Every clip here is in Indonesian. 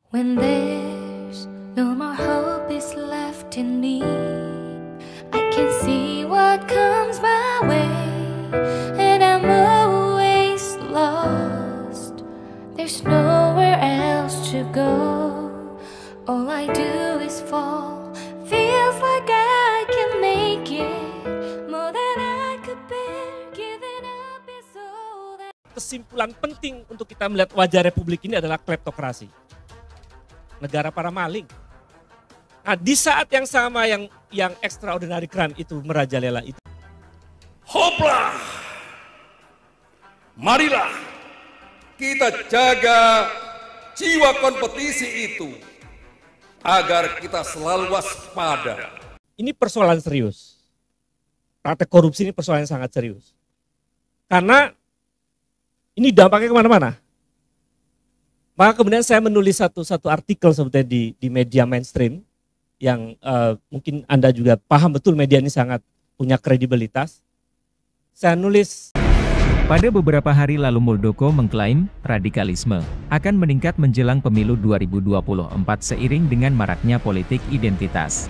When there's no more hope is left in me, I can see what comes my way, and I'm always lost. There's nowhere else to go. All I do is fall. Feels like I can make it more than I could bear. Giving up is all that. Kesimpulan penting untuk kita melihat wajah Republik ini adalah kleptokrasi. Negara para maling. Nah, di saat yang sama yang extraordinary crime itu merajalela itu. Hoplah, marilah kita jaga jiwa kompetisi itu agar kita selalu waspada. Ini persoalan serius. Praktek korupsi ini persoalan yang sangat serius. Karena ini dampaknya kemana-mana. Maka kemudian saya menulis satu artikel sebetulnya di media mainstream yang mungkin Anda juga paham betul media ini sangat punya kredibilitas. Saya nulis. Pada beberapa hari lalu Muldoko mengklaim radikalisme akan meningkat menjelang pemilu 2024 seiring dengan maraknya politik identitas.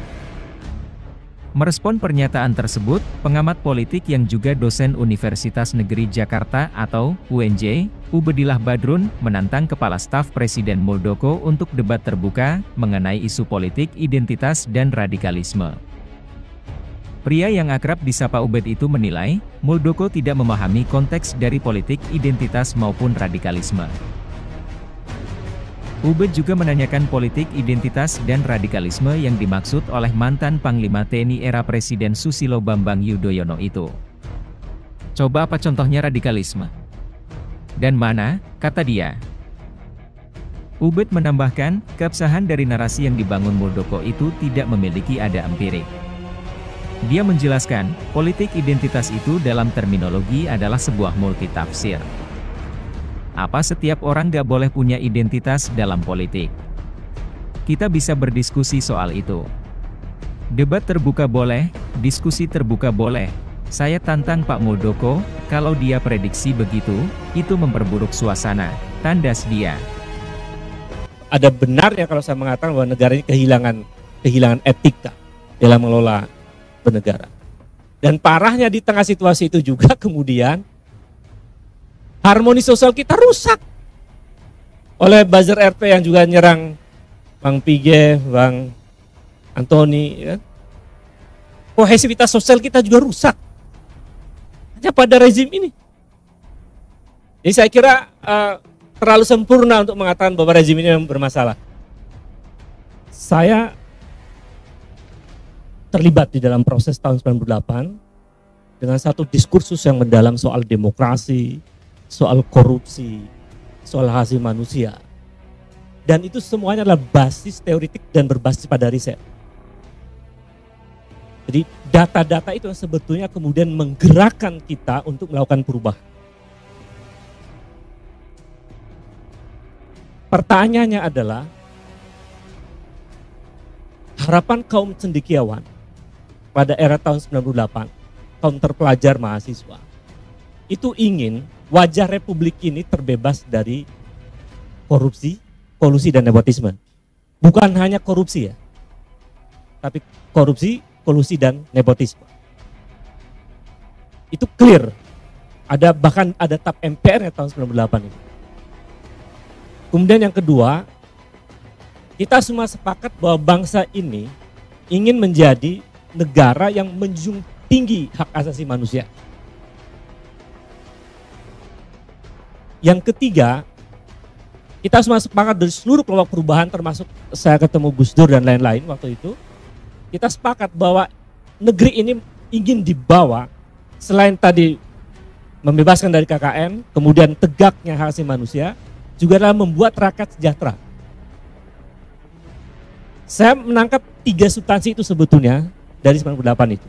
Merespon pernyataan tersebut, pengamat politik yang juga dosen Universitas Negeri Jakarta atau UNJ, Ubedillah Badrun, menantang Kepala Staf Presiden Muldoko untuk debat terbuka mengenai isu politik identitas dan radikalisme. Pria yang akrab disapa Ubed itu menilai, Muldoko tidak memahami konteks dari politik identitas maupun radikalisme. Ubed juga menanyakan politik identitas dan radikalisme yang dimaksud oleh mantan Panglima TNI era Presiden Susilo Bambang Yudhoyono itu. Coba apa contohnya radikalisme? Dan mana, kata dia. Ubed menambahkan, keabsahan dari narasi yang dibangun Muldoko itu tidak memiliki ada empirik. Dia menjelaskan, politik identitas itu dalam terminologi adalah sebuah multitafsir. Apa setiap orang gak boleh punya identitas dalam politik? Kita bisa berdiskusi soal itu. Debat terbuka boleh, diskusi terbuka boleh. Saya tantang Pak Muldoko, kalau dia prediksi begitu, itu memperburuk suasana, tandas dia. Ada benarnya kalau saya mengatakan bahwa negara ini kehilangan etika dalam mengelola bernegara. Dan parahnya di tengah situasi itu juga kemudian harmoni sosial kita rusak oleh buzzer RP yang juga nyerang Bang Pige, Bang Antoni. Ya. Kohesivitas sosial kita juga rusak hanya pada rezim ini. Jadi saya kira terlalu sempurna untuk mengatakan bahwa rezim ini bermasalah. Saya terlibat di dalam proses tahun 98 dengan satu diskursus yang mendalam soal demokrasi, soal korupsi, soal hak asasi manusia. Dan itu semuanya adalah basis teoritik dan berbasis pada riset. Jadi data-data itu yang sebetulnya kemudian menggerakkan kita untuk melakukan perubahan. Pertanyaannya adalah, harapan kaum cendekiawan pada era tahun 98, kaum terpelajar mahasiswa, itu ingin wajah Republik ini terbebas dari korupsi, kolusi, dan nepotisme. Bukan hanya korupsi ya, tapi korupsi, kolusi, dan nepotisme. Itu clear. Bahkan ada tap MPR-nya tahun 98 itu. Kemudian yang kedua, kita semua sepakat bahwa bangsa ini ingin menjadi negara yang menjunjung tinggi hak asasi manusia. Yang ketiga, kita semua sepakat dari seluruh kelompok perubahan termasuk saya ketemu Gus Dur dan lain-lain waktu itu. Kita sepakat bahwa negeri ini ingin dibawa selain tadi membebaskan dari KKN, kemudian tegaknya hak asasi manusia, juga adalah membuat rakyat sejahtera. Saya menangkap 3 substansi itu sebetulnya dari 98 itu.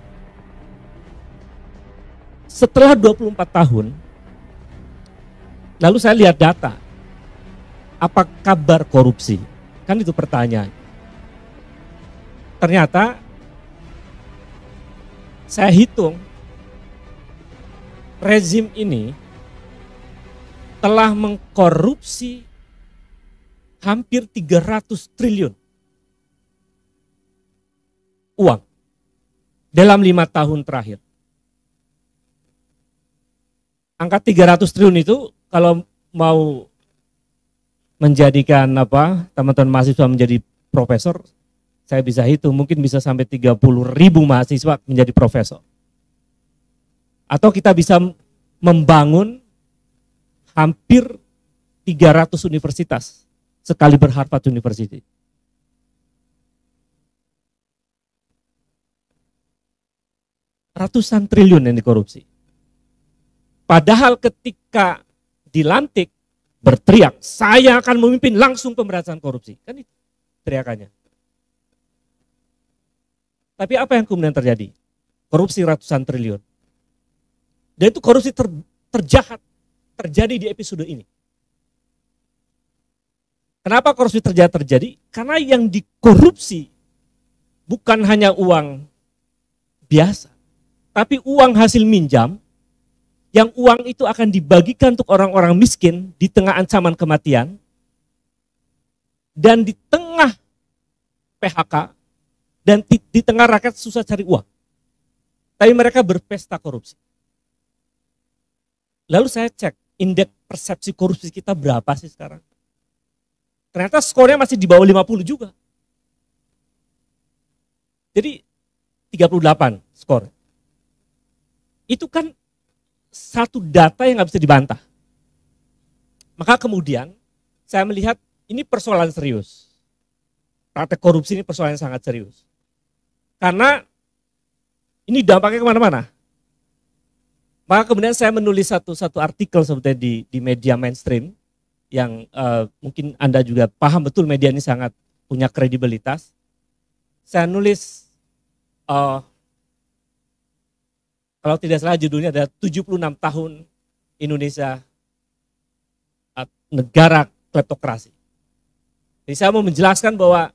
Setelah 24 tahun, lalu saya lihat data, apa kabar korupsi? Kan itu pertanyaan. Ternyata saya hitung rezim ini telah mengkorupsi hampir 300 triliun uang dalam 5 tahun terakhir. Angka 300 triliun itu kalau mau menjadikan teman-teman mahasiswa menjadi profesor, saya bisa hitung mungkin bisa sampai 30.000 mahasiswa menjadi profesor. Atau kita bisa membangun hampir 300 universitas sekaliber Harvard University. Ratusan triliun yang dikorupsi. Padahal ketika dilantik berteriak, saya akan memimpin langsung pemberantasan korupsi. Kan itu teriakannya. Tapi apa yang kemudian terjadi? Korupsi ratusan triliun. Dan itu korupsi terjahat terjadi di episode ini. Kenapa korupsi terjahat terjadi? Karena yang dikorupsi bukan hanya uang biasa, tapi uang hasil minjam, yang uang itu akan dibagikan untuk orang-orang miskin di tengah ancaman kematian, dan di tengah PHK, dan di tengah rakyat susah cari uang. Tapi mereka berpesta korupsi. Lalu saya cek, indeks persepsi korupsi kita berapa sih sekarang? Ternyata skornya masih di bawah 50 juga. Jadi 38 skor. Itu kan satu data yang nggak bisa dibantah. Maka kemudian saya melihat ini persoalan serius. Praktek korupsi ini persoalan yang sangat serius. Karena ini dampaknya kemana-mana. Maka kemudian saya menulis satu artikel sebetulnya di media mainstream yang mungkin Anda juga paham betul media ini sangat punya kredibilitas. Saya nulis, kalau tidak salah judulnya adalah 76 tahun Indonesia negara kleptokrasi. Jadi saya mau menjelaskan bahwa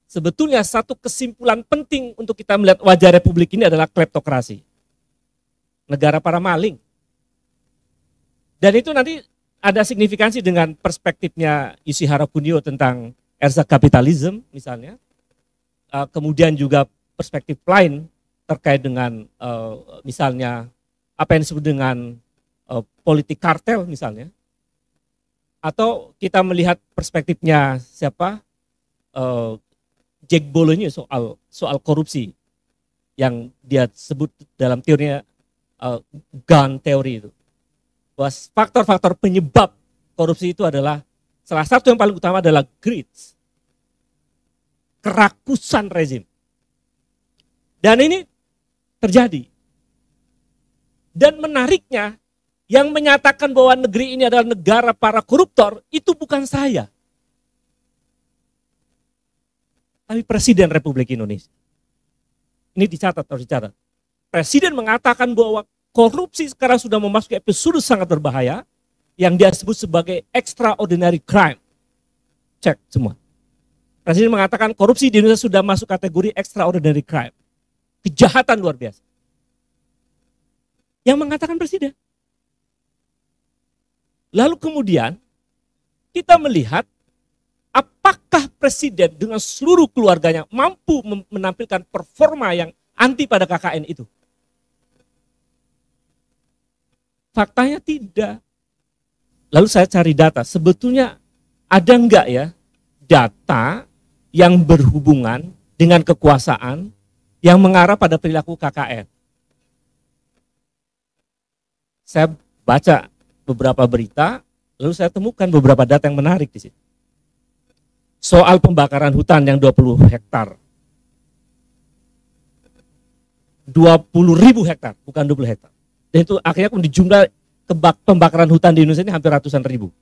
sebetulnya satu kesimpulan penting untuk kita melihat wajah Republik ini adalah kleptokrasi. Negara para maling. Dan itu nanti ada signifikansi dengan perspektifnya Yoshihara Kunio tentang Erza kapitalisme misalnya. Kemudian juga perspektif lain terkait dengan misalnya apa yang disebut dengan politik kartel misalnya. Atau kita melihat perspektifnya siapa? Jack Bologne soal korupsi yang dia sebut dalam teorinya gun teori itu. Bahwa faktor-faktor penyebab korupsi itu adalah salah satu yang paling utama adalah greed, kerakusan rezim. Dan ini terjadi. Dan menariknya, yang menyatakan bahwa negeri ini adalah negara para koruptor, itu bukan saya. Tapi Presiden Republik Indonesia. Ini dicatat, harus dicatat. Presiden mengatakan bahwa korupsi sekarang sudah memasuki episode sangat berbahaya yang dia sebut sebagai extraordinary crime. Cek semua. Presiden mengatakan korupsi di Indonesia sudah masuk kategori extraordinary crime. Kejahatan luar biasa. Yang mengatakan Presiden. Lalu kemudian kita melihat apakah Presiden dengan seluruh keluarganya mampu menampilkan performa yang anti pada KKN itu. Faktanya tidak. Lalu saya cari data, sebetulnya ada enggak ya data yang berhubungan dengan kekuasaan yang mengarah pada perilaku KKN. Saya baca beberapa berita, lalu saya temukan beberapa data yang menarik di situ. Soal pembakaran hutan yang 20 hektar. 20.000 hektar, bukan 20 hektar. Dan itu akhirnya di jumlah pembakaran hutan di Indonesia ini hampir ratusan ribu.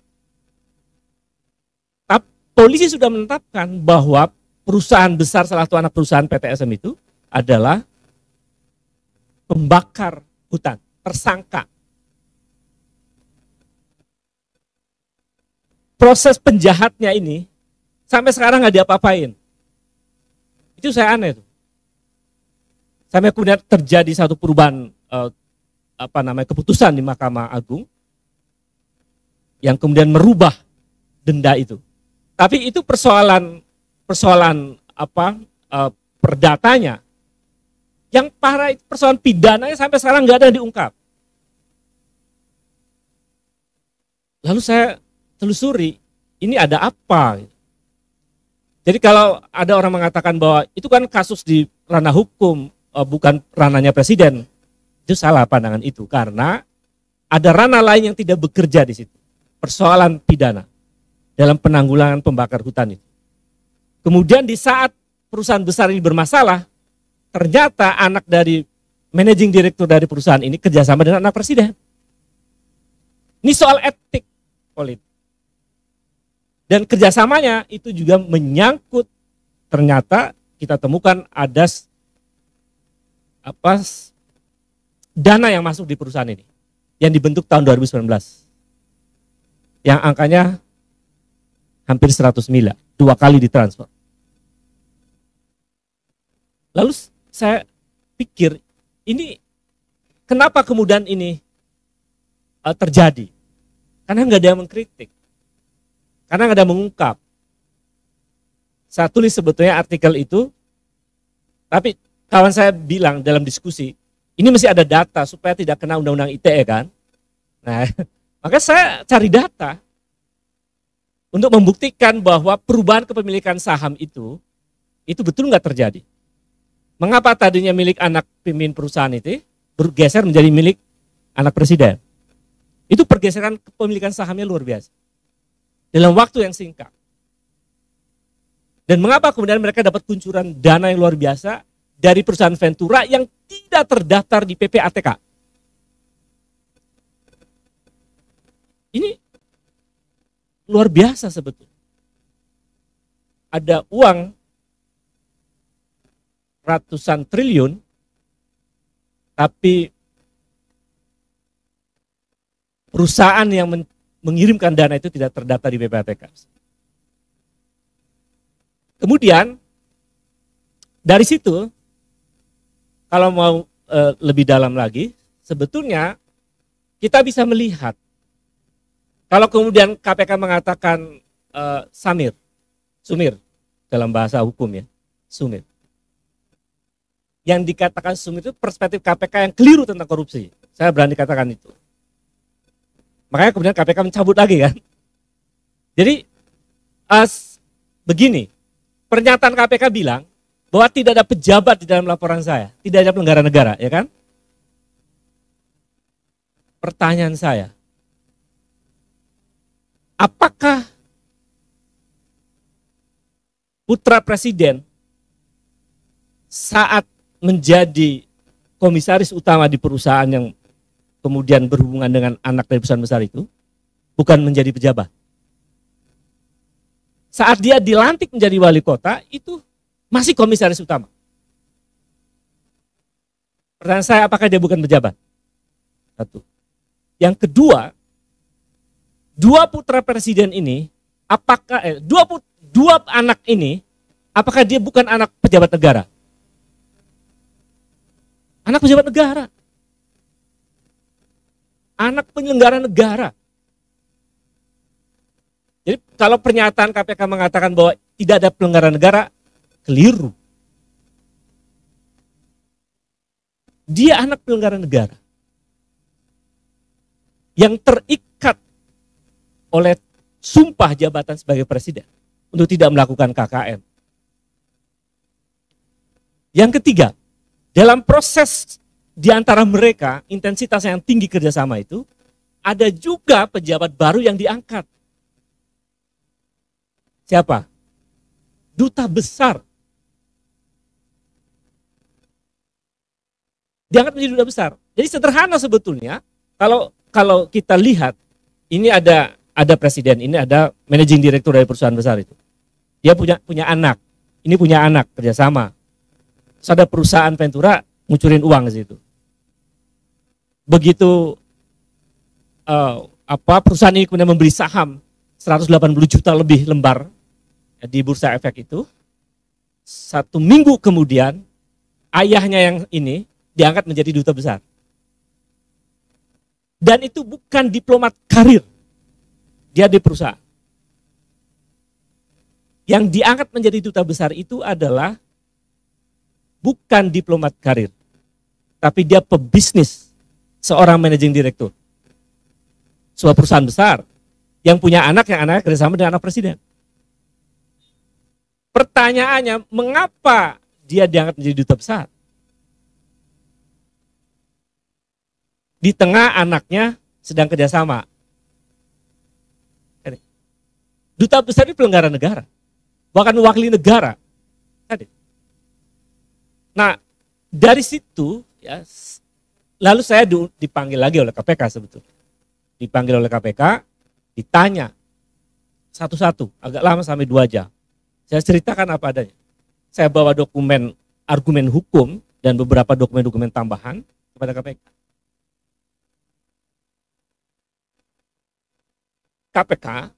Tapi polisi sudah menetapkan bahwa perusahaan besar, salah satu anak perusahaan PTSM itu adalah pembakar hutan, tersangka. Proses penjahatnya ini sampai sekarang nggak diapa-apain. Itu saya aneh tuh. Sampai kemudian terjadi satu perubahan keputusan di Mahkamah Agung yang kemudian merubah denda itu. Tapi itu persoalan perdatanya. Yang parah itu persoalan pidananya sampai sekarang nggak ada yang diungkap. Lalu saya telusuri, ini ada apa? Jadi kalau ada orang mengatakan bahwa itu kan kasus di ranah hukum, bukan ranahnya presiden, itu salah pandangan itu. Karena ada ranah lain yang tidak bekerja di situ. Persoalan pidana dalam penanggulangan pembakar hutan itu. Kemudian di saat perusahaan besar ini bermasalah, ternyata anak dari managing director dari perusahaan ini kerjasama dengan anak presiden. Ini soal etik politik. Dan kerjasamanya itu juga menyangkut, ternyata kita temukan ada dana yang masuk di perusahaan ini yang dibentuk tahun 2019 yang angkanya hampir 100 miliar, 2 kali ditransfer. Lalu saya pikir ini kenapa kemudian ini terjadi? Karena nggak ada yang mengkritik. Karena nggak ada mengungkap. Saya tulis sebetulnya artikel itu, tapi kawan saya bilang dalam diskusi, ini mesti ada data supaya tidak kena undang-undang ITE kan. Nah, maka saya cari data untuk membuktikan bahwa perubahan kepemilikan saham itu betul nggak terjadi. Mengapa tadinya milik anak pemimpin perusahaan itu bergeser menjadi milik anak presiden? Itu pergeseran kepemilikan sahamnya luar biasa. Dalam waktu yang singkat. Dan mengapa kemudian mereka dapat kuncuran dana yang luar biasa dari perusahaan Ventura yang tidak terdaftar di PPATK. Ini luar biasa sebetulnya. Ada uang ratusan triliun, tapi perusahaan yang mengirimkan dana itu tidak terdaftar di PPATK. Kemudian dari situ, kalau mau lebih dalam lagi, sebetulnya kita bisa melihat kalau kemudian KPK mengatakan sumir dalam bahasa hukum ya, sumir. Yang dikatakan sumir itu perspektif KPK yang keliru tentang korupsi. Saya berani katakan itu. Makanya kemudian KPK mencabut lagi kan. Jadi begini, pernyataan KPK bilang bahwa tidak ada pejabat di dalam laporan saya, tidak ada penyelenggara negara, ya kan? Pertanyaan saya, apakah putra presiden saat menjadi komisaris utama di perusahaan yang kemudian berhubungan dengan anak dari perusahaan besar itu, bukan menjadi pejabat. Saat dia dilantik menjadi wali kota, itu masih komisaris utama. Pertanyaan saya, apakah dia bukan pejabat? Satu. Yang kedua, dua putra presiden ini, apakah dua anak ini, apakah dia bukan anak pejabat negara? Anak pejabat negara. Anak penyelenggara negara. Jadi kalau pernyataan KPK mengatakan bahwa tidak ada penyelenggara negara, keliru. Dia anak penyelenggara negara yang terikat oleh sumpah jabatan sebagai presiden untuk tidak melakukan KKN. Yang ketiga, dalam proses di antara mereka, intensitas yang tinggi kerjasama itu, ada juga pejabat baru yang diangkat. Siapa? Duta besar. Diangkat menjadi duta besar. Jadi sederhana sebetulnya, kalau kita lihat, ini ada presiden, ini ada managing director dari perusahaan besar itu. Dia punya anak, ini punya anak kerjasama. Terus ada perusahaan Ventura ngucurin uang ke situ. Begitu perusahaan ini kemudian membeli saham 180 juta lebih lembar di Bursa Efek itu, 1 minggu kemudian ayahnya yang ini diangkat menjadi duta besar. Dan itu bukan diplomat karir, dia di perusahaan. Yang diangkat menjadi duta besar itu adalah bukan diplomat karir, tapi dia pebisnis, seorang managing director. Sebuah perusahaan besar yang punya anak yang anaknya kerjasama dengan anak presiden. Pertanyaannya, mengapa dia diangkat menjadi duta besar? Di tengah anaknya sedang kerjasama. Duta besar ini penyelenggara negara, bahkan mewakili negara. Nah, dari situ ya, lalu saya dipanggil lagi oleh KPK sebetulnya. Dipanggil oleh KPK, ditanya satu-satu, agak lama sampai 2 jam. Saya ceritakan apa adanya. Saya bawa dokumen, argumen hukum dan beberapa dokumen-dokumen tambahan kepada KPK. KPK,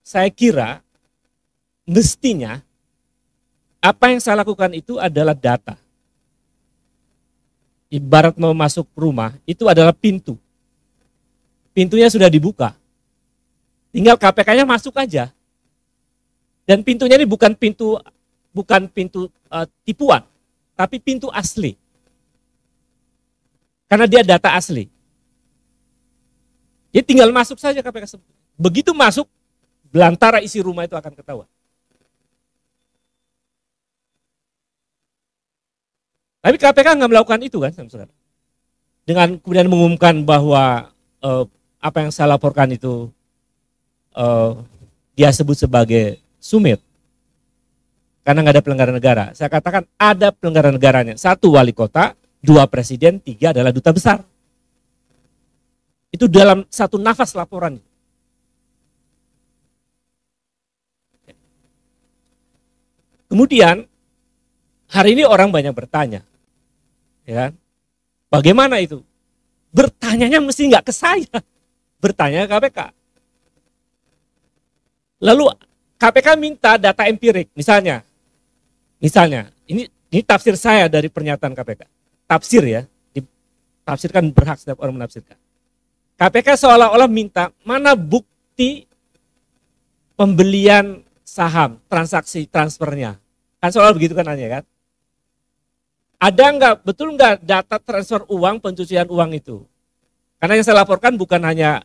saya kira mestinya apa yang saya lakukan itu adalah data. Ibarat mau masuk rumah, itu adalah pintu. Pintunya sudah dibuka. Tinggal KPK-nya masuk aja. Dan pintunya ini bukan pintu tipuan, tapi pintu asli. Karena dia data asli. Jadi tinggal masuk saja KPK. Begitu masuk, belantara isi rumah itu akan ketahuan. Tapi KPK nggak melakukan itu kan, saudara. Dengan kemudian mengumumkan bahwa apa yang saya laporkan itu dia sebut sebagai sumit. Karena nggak ada penyelenggara negara. Saya katakan ada penyelenggara negaranya. 1 wali kota, 2 presiden, 3 adalah duta besar. Itu dalam satu nafas laporan. Kemudian hari ini orang banyak bertanya, ya kan? Bagaimana itu? Bertanyanya mesti nggak ke saya, bertanya ke KPK. Lalu KPK minta data empirik, misalnya, ini tafsir saya dari pernyataan KPK, tafsir ya, tafsirkan berhak setiap orang menafsirkan. KPK seolah-olah minta mana bukti pembelian saham, transaksi transfernya, kan seolah begitu kan nanya kan? Ada nggak, betul nggak data transfer uang, pencucian uang itu? Karena yang saya laporkan bukan hanya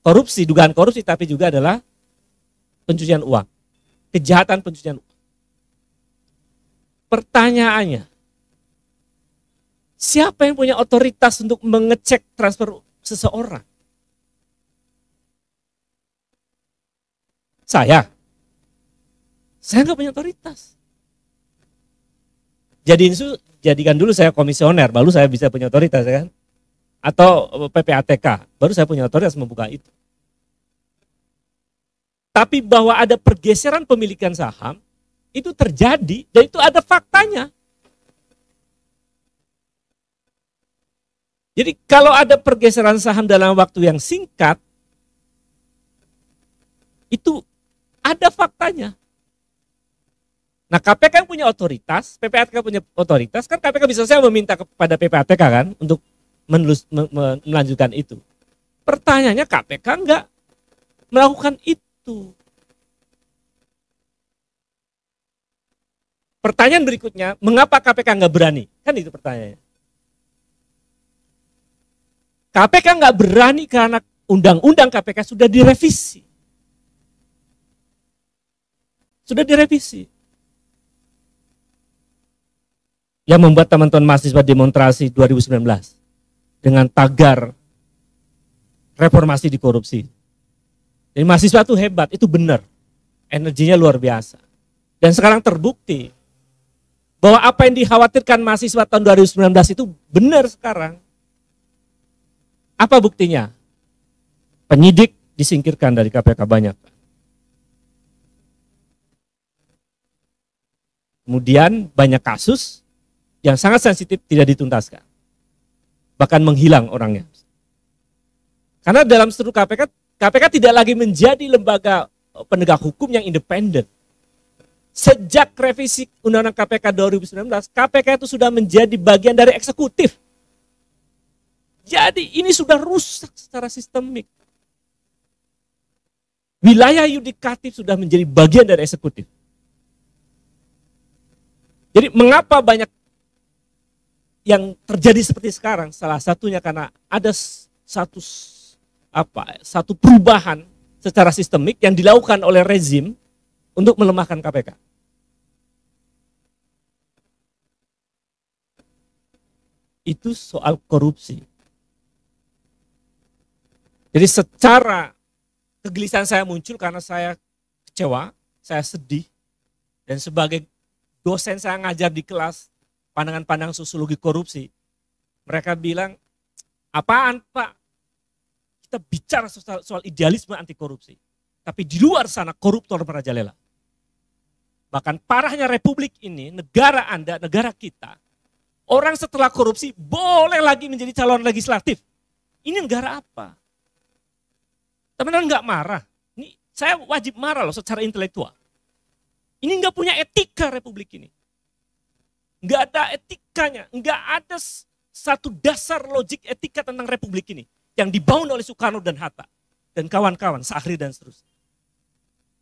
korupsi, dugaan korupsi, tapi juga adalah pencucian uang, kejahatan pencucian uang. Pertanyaannya, siapa yang punya otoritas untuk mengecek transfer seseorang? Saya nggak punya otoritas. Jadikan dulu saya komisioner, baru saya bisa punya otoritas, ya kan? Atau PPATK, baru saya punya otoritas membuka itu. Tapi bahwa ada pergeseran pemilikan saham, itu terjadi, dan itu ada faktanya. Jadi kalau ada pergeseran saham dalam waktu yang singkat, itu ada faktanya. Nah, KPK yang punya otoritas, PPATK punya otoritas, kan KPK bisa saja meminta kepada PPATK kan untuk melanjutkan itu. Pertanyaannya KPK enggak melakukan itu. Pertanyaan berikutnya, mengapa KPK enggak berani? Kan itu pertanyaannya. KPK enggak berani karena undang-undang KPK sudah direvisi. Sudah direvisi. Yang membuat teman-teman mahasiswa demonstrasi 2019 dengan tagar reformasi di korupsi. Jadi mahasiswa itu hebat, itu benar. Energinya luar biasa. Dan sekarang terbukti bahwa apa yang dikhawatirkan mahasiswa tahun 2019 itu benar sekarang. Apa buktinya? Penyidik disingkirkan dari KPK banyak. Kemudian banyak kasus yang sangat sensitif tidak dituntaskan. Bahkan menghilang orangnya. Karena dalam struktur KPK, KPK tidak lagi menjadi lembaga penegak hukum yang independen. Sejak revisi Undang-Undang KPK 2019, KPK itu sudah menjadi bagian dari eksekutif. Jadi ini sudah rusak secara sistemik. Wilayah yudikatif sudah menjadi bagian dari eksekutif. Jadi mengapa banyak yang terjadi seperti sekarang? Salah satunya karena ada satu perubahan secara sistemik yang dilakukan oleh rezim untuk melemahkan KPK. Itu soal korupsi. Jadi secara kegelisahan saya muncul karena saya kecewa, saya sedih, dan sebagai dosen saya ngajar di kelas pandangan-pandangan sosiologi korupsi, mereka bilang, apaan Pak? Kita bicara soal idealisme anti korupsi, tapi di luar sana koruptor merajalela. Bahkan parahnya republik ini, negara Anda, negara kita, orang setelah korupsi boleh lagi menjadi calon legislatif. Ini negara apa? Teman-teman nggak marah? Ini saya wajib marah loh secara intelektual. Ini nggak punya etika republik ini. Nggak ada etikanya, nggak ada satu dasar logik etika tentang republik ini yang dibangun oleh Soekarno dan Hatta dan kawan-kawan, Sahri dan seterusnya.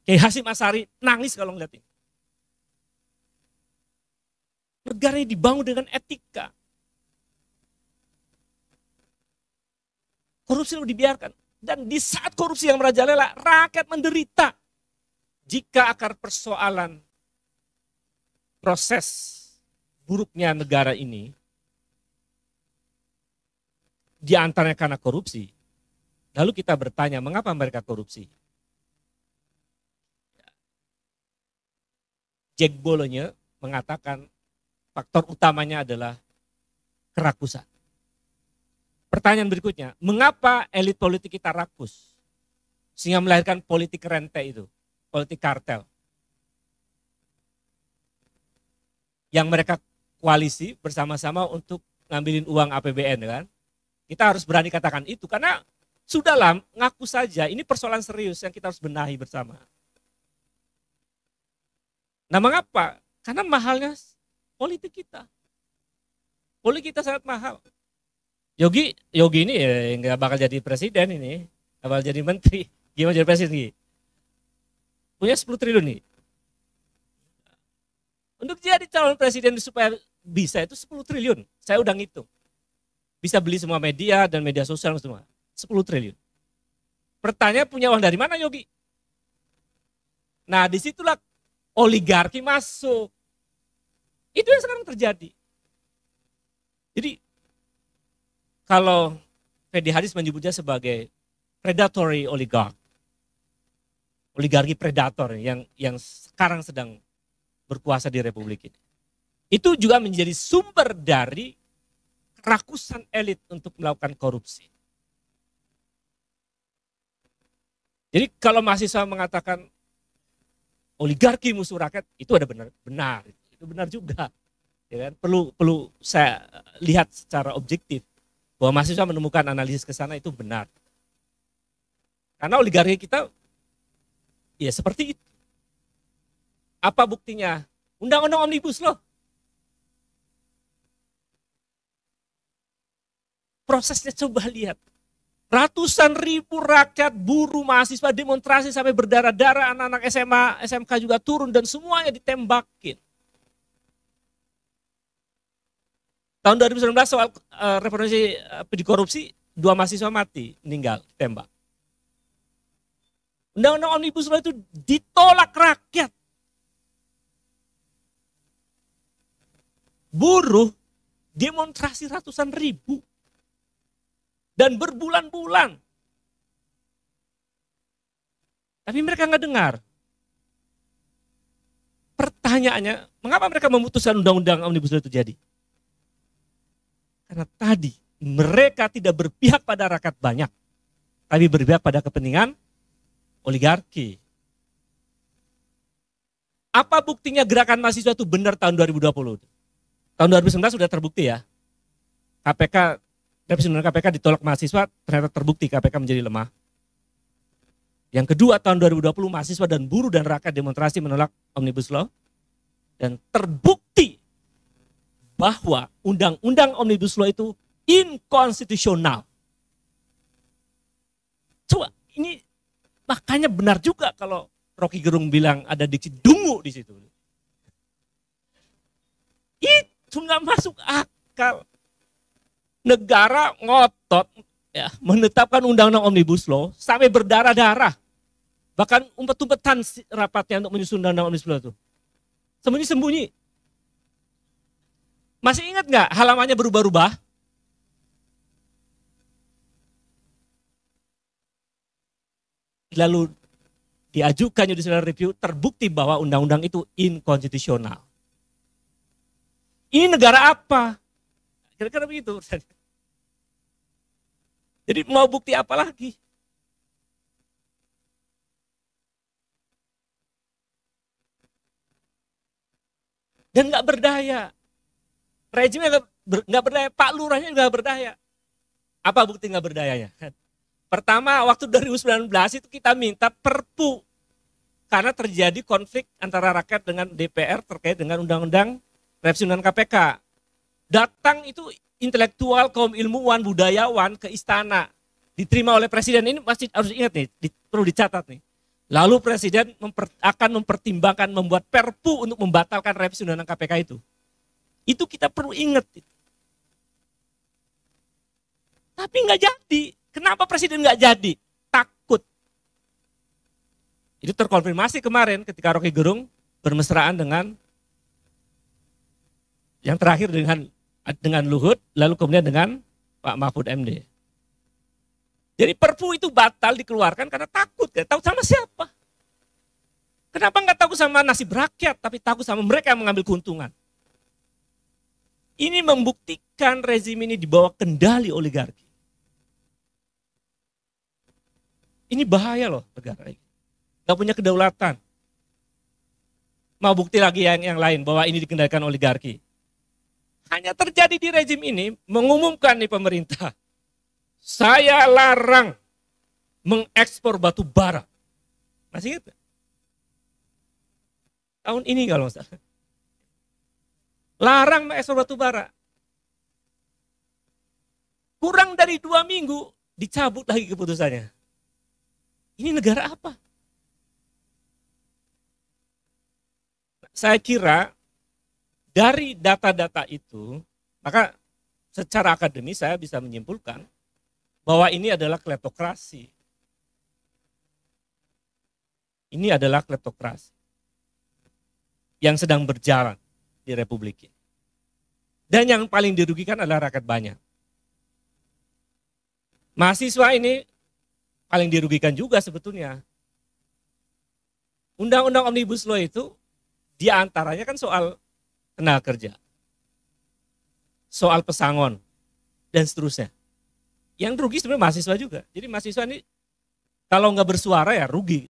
Kiai Hasyim Asy'ari nangis kalau ngeliat ini. Negara ini dibangun dengan etika. Korupsi lalu dibiarkan. Dan di saat korupsi yang merajalela, rakyat menderita. Jika akar persoalan proses buruknya negara ini, di antaranya karena korupsi, lalu kita bertanya, mengapa mereka korupsi? Jack Bologne mengatakan, faktor utamanya adalah kerakusan. Pertanyaan berikutnya, mengapa elit politik kita rakus? Sehingga melahirkan politik rente itu, politik kartel. Yang mereka koalisi bersama-sama untuk ngambilin uang APBN kan. Kita harus berani katakan itu, karena sudahlah ngaku saja, ini persoalan serius yang kita harus benahi bersama. Nah mengapa? Karena mahalnya politik kita. Politik kita sangat mahal. Yogi ini ya nggak bakal jadi presiden ini, nggak bakal jadi menteri. Gimana jadi presiden Gi? Punya 10 triliun nih. Untuk jadi calon presiden supaya bisa itu 10 triliun. Saya udah ngitung. Bisa beli semua media dan media sosial semua. 10 triliun. Pertanyaan punya uang dari mana Yogi? Nah disitulah oligarki masuk. Itu yang sekarang terjadi. Jadi kalau Fedi Haris menyebutnya sebagai predatory oligark. Oligarki predator yang sekarang sedang berkuasa di Republik ini. Itu juga menjadi sumber dari kerakusan elit untuk melakukan korupsi. Jadi kalau mahasiswa mengatakan oligarki musuh rakyat, itu ada benar. Itu benar juga. Ya kan? Perlu saya lihat secara objektif bahwa mahasiswa menemukan analisis ke sana itu benar. Karena oligarki kita ya seperti itu. Apa buktinya? Undang-undang Omnibus Law. Prosesnya coba lihat. Ratusan ribu rakyat, buruh, mahasiswa demonstrasi sampai berdarah-darah, anak-anak SMA, SMK juga turun dan semuanya ditembakin. Tahun 2019 soal reformasi di korupsi, 2 mahasiswa mati, meninggal, tembak. Undang-undang Omnibus Law itu ditolak rakyat. Buruh demonstrasi ratusan ribu. Dan berbulan-bulan. Tapi mereka nggak dengar. Pertanyaannya, mengapa mereka memutuskan undang-undang Omnibus Law itu jadi? Karena tadi mereka tidak berpihak pada rakyat banyak, tapi berpihak pada kepentingan oligarki. Apa buktinya gerakan mahasiswa itu benar tahun 2020? Tahun 2019 sudah terbukti ya. Revisi Undang-Undang KPK ditolak mahasiswa, ternyata terbukti KPK menjadi lemah. Yang kedua tahun 2020 mahasiswa dan buruh dan rakyat demonstrasi menolak Omnibus Law. Dan terbukti bahwa undang-undang Omnibus Law itu inkonstitusional. Coba ini Makanya benar juga kalau Rocky Gerung bilang ada diksi dungu di situ. Itu nggak masuk akal. Negara ngotot ya, menetapkan undang-undang Omnibus Law sampai berdarah-darah. Bahkan umpet-umpetan rapatnya untuk menyusun undang-undang Omnibus Law itu. Sembunyi-sembunyi. Masih ingat nggak halamannya berubah-ubah? Lalu diajukan judicial review, terbukti bahwa undang-undang itu inkonstitusional. Ini negara apa? Kira-kira begitu. Jadi mau bukti apa lagi? Dan nggak berdaya. Rejimnya nggak berdaya, Pak Lurahnya juga nggak berdaya. Apa bukti nggak berdayanya? Pertama, waktu 2019 itu kita minta perpu. Karena terjadi konflik antara rakyat dengan DPR terkait dengan undang-undang revisi undang KPK. Datang itu intelektual, kaum ilmuwan, budayawan ke istana. Diterima oleh presiden, ini masih harus ingat nih, perlu dicatat nih. Lalu presiden akan mempertimbangkan membuat perpu untuk membatalkan revisi undang-undang KPK itu. Itu kita perlu ingat. Tapi nggak jadi. Kenapa presiden nggak jadi? Takut. Itu terkonfirmasi kemarin ketika Rocky Gerung bermesraan dengan yang terakhir dengan Luhut, lalu kemudian dengan Pak Mahfud MD. Jadi perpu itu batal dikeluarkan karena takut. Gak tahu sama siapa. Kenapa nggak takut sama nasib rakyat, tapi takut sama mereka yang mengambil keuntungan. Ini membuktikan rezim ini dibawa kendali oligarki. Ini bahaya loh negara ini. Gak punya kedaulatan. Mau bukti lagi yang lain bahwa ini dikendalikan oligarki. Hanya terjadi di rezim ini, mengumumkan nih pemerintah. Saya larang mengekspor batu bara. Masih ingat? Tahun ini kalau nggak salah. Larang mengekspor batu bara. Kurang dari 2 minggu dicabut lagi keputusannya. Ini negara apa? Saya kira dari data-data itu, maka secara akademis saya bisa menyimpulkan bahwa ini adalah kleptokrasi. Ini adalah kleptokrasi yang sedang berjalan di Republik ini. Dan yang paling dirugikan adalah rakyat banyak. Mahasiswa ini paling dirugikan juga sebetulnya. Undang-undang Omnibus Law itu diantaranya kan soal tenaga kerja, soal pesangon, dan seterusnya. Yang rugi sebenarnya mahasiswa juga. Jadi mahasiswa ini kalau nggak bersuara ya rugi.